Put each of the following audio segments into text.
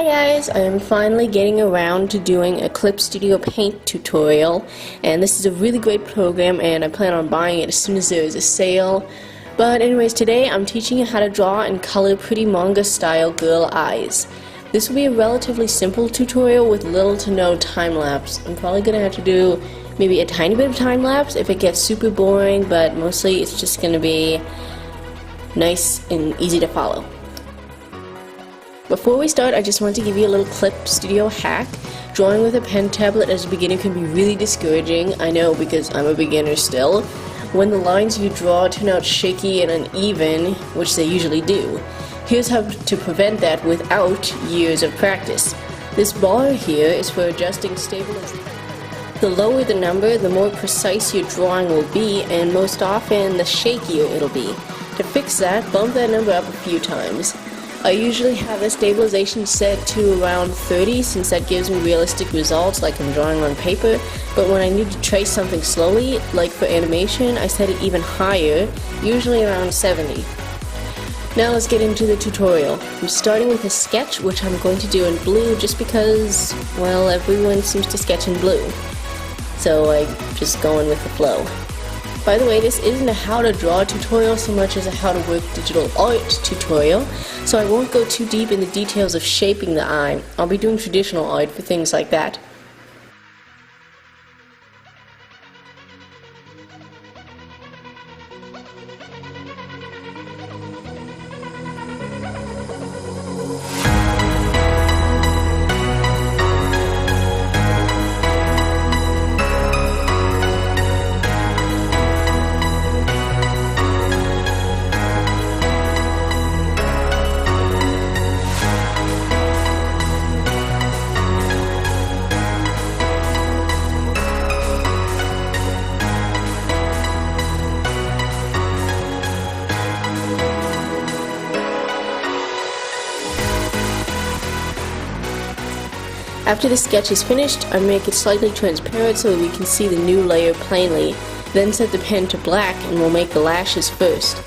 Hi guys, I am finally getting around to doing a Clip Studio Paint tutorial, and this is a really great program and I plan on buying it as soon as there is a sale. But anyways, today I'm teaching you how to draw and color pretty manga style girl eyes. This will be a relatively simple tutorial with little to no time lapse. I'm probably going to have to do maybe a tiny bit of time lapse if it gets super boring, but mostly it's just going to be nice and easy to follow. Before we start, I just want to give you a little Clip Studio hack. Drawing with a pen tablet as a beginner can be really discouraging. I know, because I'm a beginner still. When the lines you draw turn out shaky and uneven, which they usually do. Here's how to prevent that without years of practice. This bar here is for adjusting stabilization. The lower the number, the more precise your drawing will be, and most often the shakier it'll be. To fix that, bump that number up a few times. I usually have the stabilization set to around 30 since that gives me realistic results like I'm drawing on paper, but when I need to trace something slowly, like for animation, I set it even higher, usually around 70. Now let's get into the tutorial. I'm starting with a sketch, which I'm going to do in blue just because, well, everyone seems to sketch in blue. So I'm just going with the flow. By the way, this isn't a how to draw tutorial so much as a how to work digital art tutorial, so I won't go too deep in the details of shaping the eye. I'll be doing traditional art for things like that. After the sketch is finished, I make it slightly transparent so that we can see the new layer plainly, then set the pen to black and we'll make the lashes first.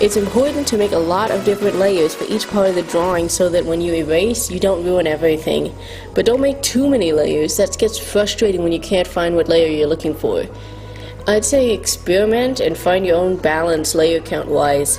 It's important to make a lot of different layers for each part of the drawing so that when you erase, you don't ruin everything. But don't make too many layers, that gets frustrating when you can't find what layer you're looking for. I'd say experiment and find your own balance layer count wise.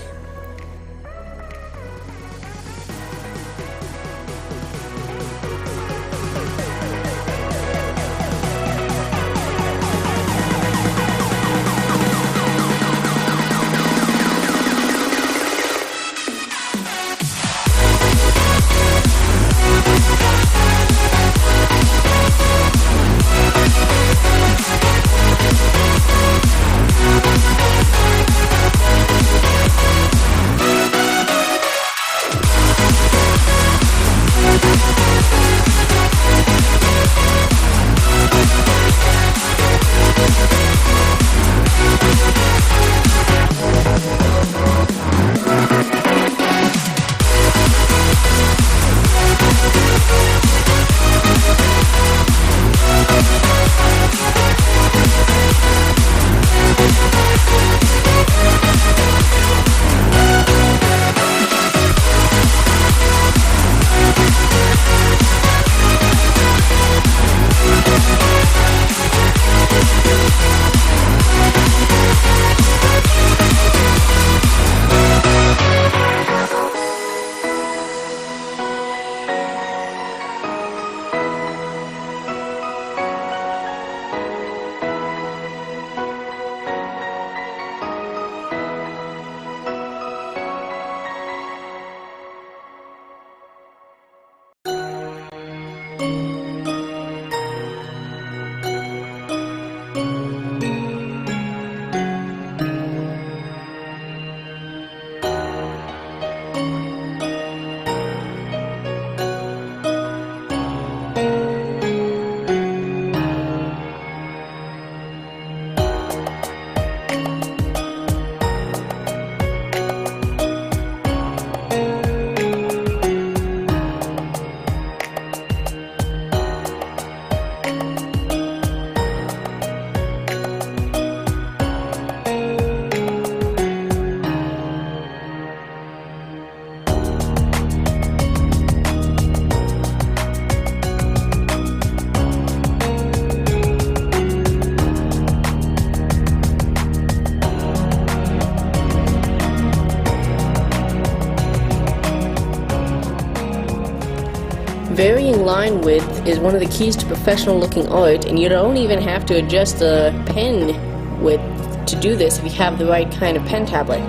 Varying line width is one of the keys to professional looking art, and you don't even have to adjust the pen width to do this if you have the right kind of pen tablet.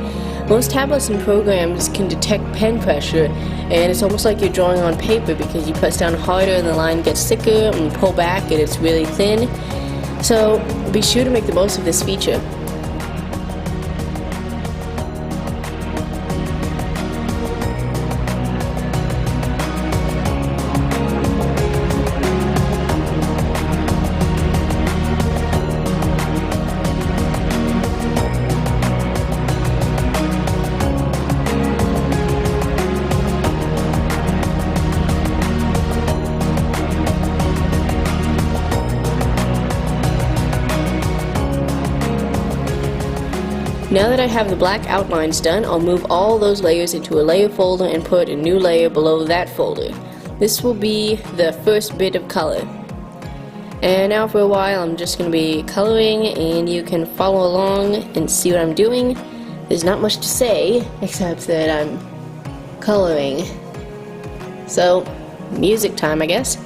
Most tablets and programs can detect pen pressure, and it's almost like you're drawing on paper because you press down harder and the line gets thicker, and you pull back and it's really thin. So be sure to make the most of this feature. Now that I have the black outlines done, I'll move all those layers into a layer folder and put a new layer below that folder. This will be the first bit of color. And now for a while I'm just going to be coloring, and you can follow along and see what I'm doing. There's not much to say except that I'm coloring. So, music time, I guess.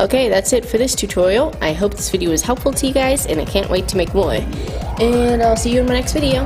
Okay, that's it for this tutorial. I hope this video was helpful to you guys, and I can't wait to make more. And I'll see you in my next video.